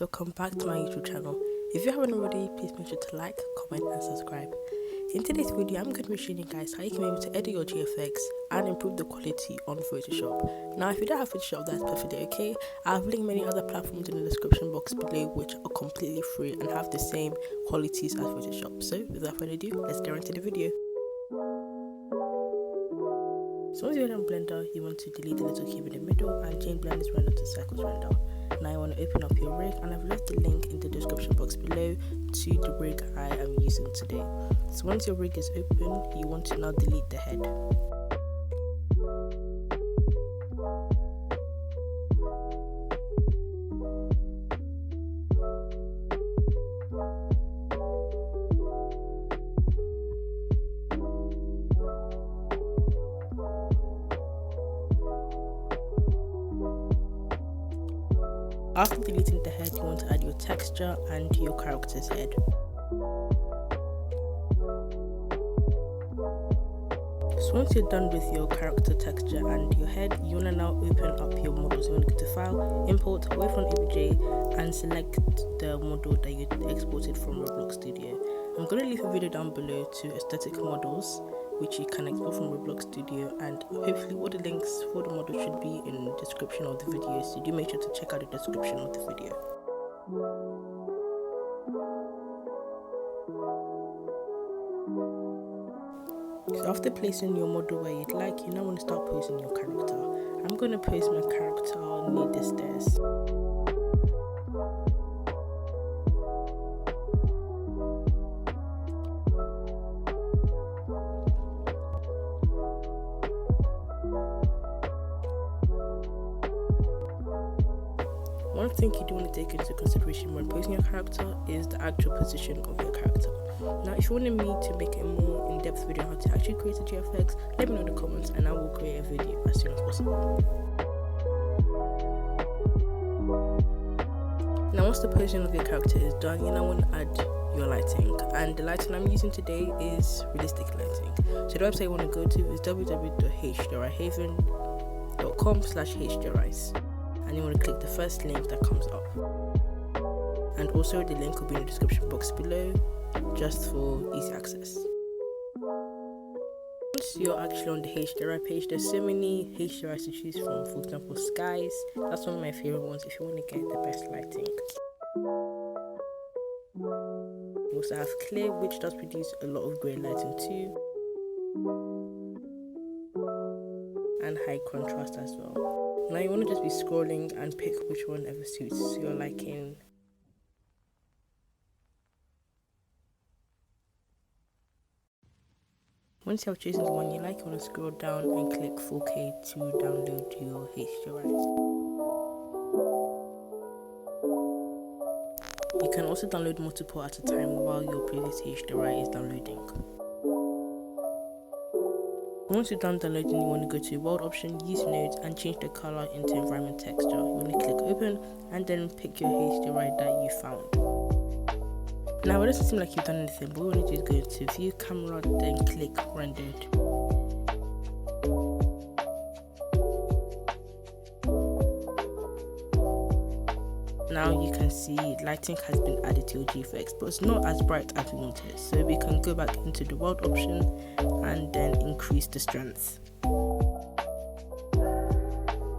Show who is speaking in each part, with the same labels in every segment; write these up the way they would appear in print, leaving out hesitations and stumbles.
Speaker 1: guys, welcome back to my YouTube channel. If you haven't already, please make sure to like, comment and subscribe. In today's video, I'm going to be showing you guys how you can be able to edit your GFX and improve the quality on Photoshop. Now, if you don't have Photoshop, that's perfectly okay. I've linked many other platforms in the description box below which are completely free and have the same qualities as Photoshop. So without further ado, let's get into the video. So once you're on Blender, you want to delete the little cube in the middle and change Blender's render to circles render. Now you want to open up your rig, and I've left the link in the description box below to the rig I am using today. So once your rig is open, you want to now delete the head. After deleting the head, you want to add your texture and your character's head. So once you're done with your character texture and your head, you want to now open up your models. You want to go to File, Import, away from 𝓂𝒾𝒃, and select the model that you exported from Roblox Studio. I'm going to leave a video down below to aesthetic models, which you can export from Roblox Studio, and hopefully all the links for the model should be in the description of the video, so do make sure to check out the description of the video. So after placing your model where you'd like, you now want to start posing your character. I'm going to pose my character near the stairs. One thing you do want to take into consideration when posing your character is the actual position of your character. Now, if you wanted me to make a more in-depth video on how to actually create a GFX, let me know in the comments and I will create a video as soon as possible. Now, once the posing of your character is done, you now want to add your lighting, and the lighting I'm using today is realistic lighting. So the website you want to go to is www.hdris.com/hdris. And you want to click the first link that comes up, and also the link will be in the description box below just for easy access. Once you're actually on the hdris page, there's so many hdris to choose from. For example, skies, that's one of my favorite ones if you want to get the best lighting. You also have clear, which does produce a lot of grey lighting too, and high contrast as well. Now you want to just be scrolling and pick which one ever suits your liking. Once you have chosen the one you like, you want to scroll down and click 4K to download your hdris. You can also download multiple at a time while your previous hdris is downloading. Once you're done downloading, you want to go to world option, use nodes, and change the color into environment texture. You want to click open and then pick your hdris that you found. Now it doesn't seem like you've done anything, but what you want to do is go to view camera, then click rendered. Now you can see lighting has been added to your GFX, but it's not as bright as we wanted. So we can go back into the world option and then increase the strength.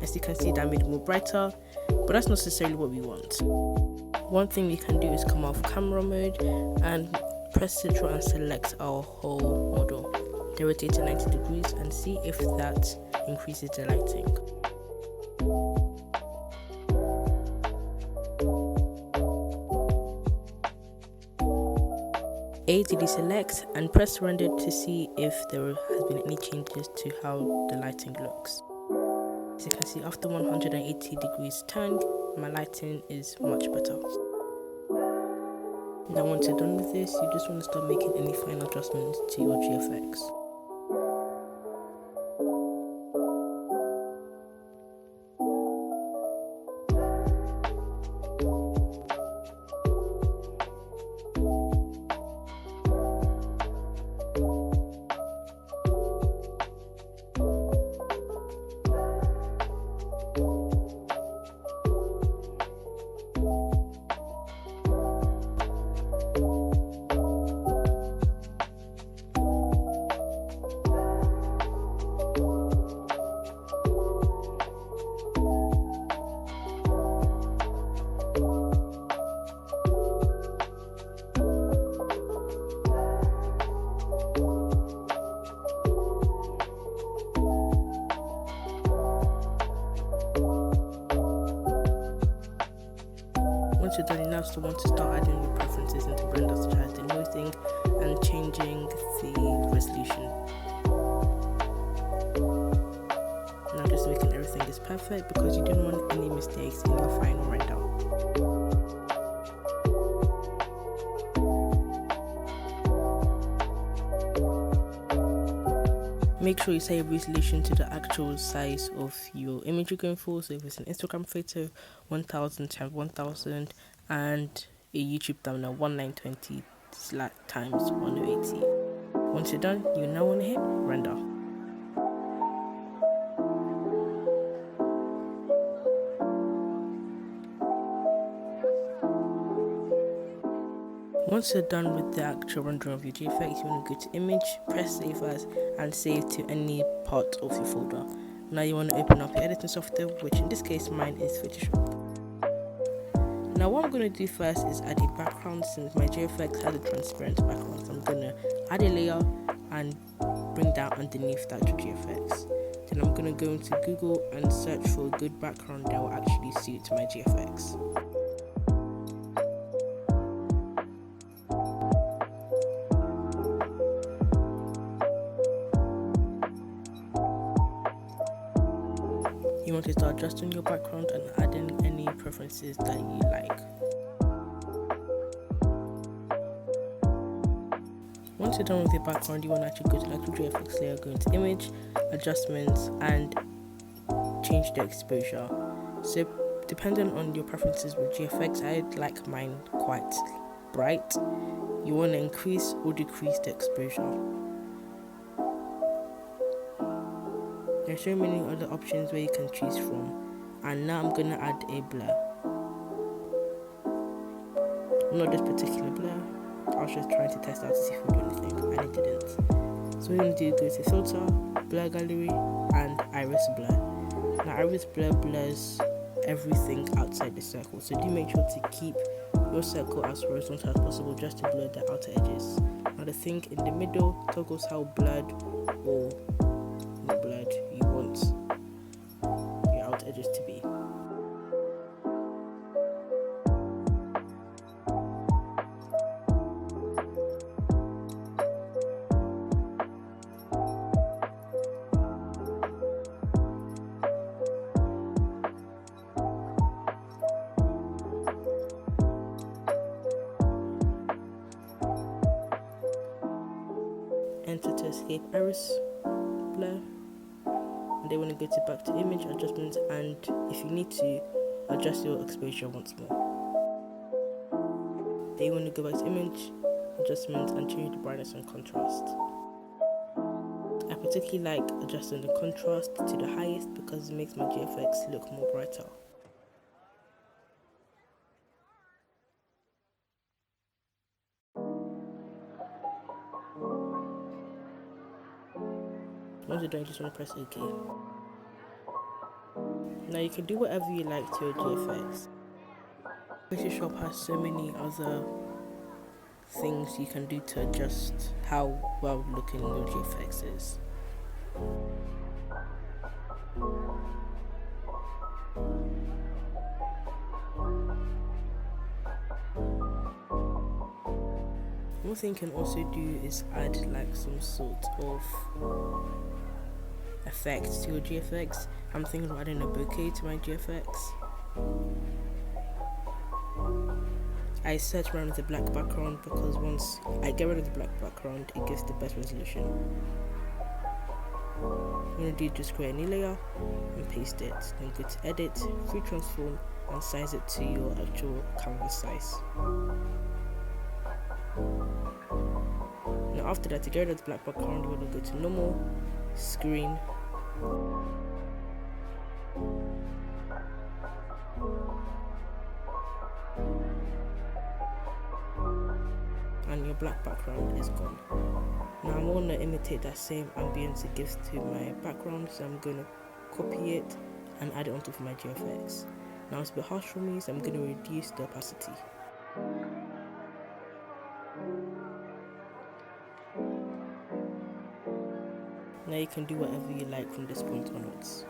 Speaker 1: As you can see, that made it more brighter, but that's not necessarily what we want. One thing we can do is come off camera mode and press Ctrl and select our whole model. Then rotate to 90 degrees and see if that increases the lighting. Select and press render to see if there has been any changes to how the lighting looks. As you can see, after 180 degrees turned, my lighting is much better. Now once you're done with this, you just want to start making any final adjustments to your GFX. now to want to start adding your preferences into render, such as denoising and changing the resolution. Now just making everything is perfect because you don't want any mistakes in your final render. Make sure you set your resolution to the actual size of your image you're going for. So if it's an Instagram photo, 1000 times 1000, and a YouTube thumbnail, 1920 times 1080. Once you're done, you now want to hit render. Once you're done with the actual rendering of your GFX, you want to go to image, press save as, and save to any part of your folder. Now you want to open up your editing software, which in this case mine is Photoshop. Now what I'm going to do first is add a background, since my GFX has a transparent background. So I'm going to add a layer and bring that underneath that GFX. Then I'm going to go into Google and search for a good background that will actually suit my GFX. You want to start adjusting your background and adding any preferences that you like. Once you're done with your background, you want to actually go to the actual GFX layer, go into image, adjustments, and change the exposure. So depending on your preferences with GFX, I like mine quite bright. You want to increase or decrease the exposure. There's so many other options where you can choose from, and now I'm going to add a blur. Not this particular blur, I was just trying to test out to see if it would do anything, and it didn't. So what we're going to do, go to filter, blur gallery, and iris blur. Now iris blur blurs everything outside the circle, so do make sure to keep your circle as horizontal as possible just to blur the outer edges. Now the thing in the middle toggles how blurred or not blurred you want your outer edges to be. Enter to escape iris blur, and then want to go to back to image adjustments, and if you need to, adjust your exposure once more. Then you want to go back to image adjustments and change the brightness and contrast. I particularly like adjusting the contrast to the highest because it makes my GFX look more brighter. Once you're done, you just want to press OK. Now you can do whatever you like to your GFX. Photoshop has so many other things you can do to adjust how well looking your GFX is. One thing you can also do is add like some sort of effect to your GFX. I'm thinking of adding a bokeh to my GFX. I search around with a black background because once I get rid of the black background, it gives the best resolution. I'm going to do just create a new layer and paste it. Then go to edit, free transform, and size it to your actual canvas size. Now after that, to get rid of the black background, we're going to go to normal, screen, and your black background is gone. Now I'm going to imitate that same ambience it gives to my background, so I'm going to copy it and add it on top of my GFX. Now it's a bit harsh for me, so I'm going to reduce the opacity. Now you can do whatever you like from this point onwards.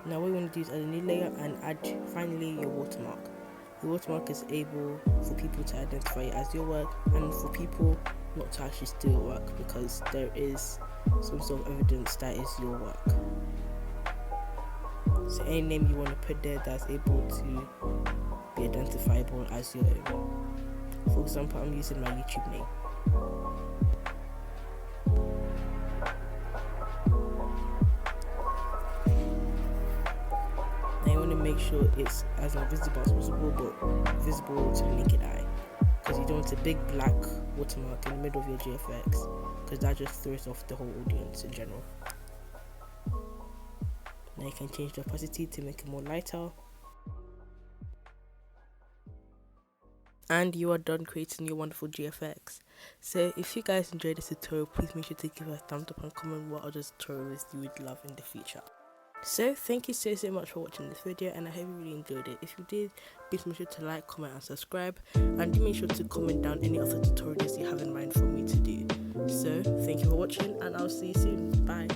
Speaker 1: Now what you want to do is add a new layer and add finally your watermark. Your watermark is able for people to identify it as your work and for people not to actually steal your work, because there is some sort of evidence that is your work. So any name you want to put there that's able to be identifiable as your own. For example, I'm using my YouTube name. Now you want to make sure it's as invisible as possible, but visible to the naked eye, because you don't want a big black watermark in the middle of your GFX, because that just throws off the whole audience in general. Now you can change the opacity to make it more lighter. And you are done creating your wonderful GFX. So if you guys enjoyed this tutorial, please make sure to give it a thumbs up and comment what other tutorials you would love in the future. So thank you so much for watching this video, and I hope you really enjoyed it. If you did, please make sure to like, comment and subscribe, and do make sure to comment down any other tutorials you have in mind for me to do. So thank you for watching, and I'll see you soon. Bye.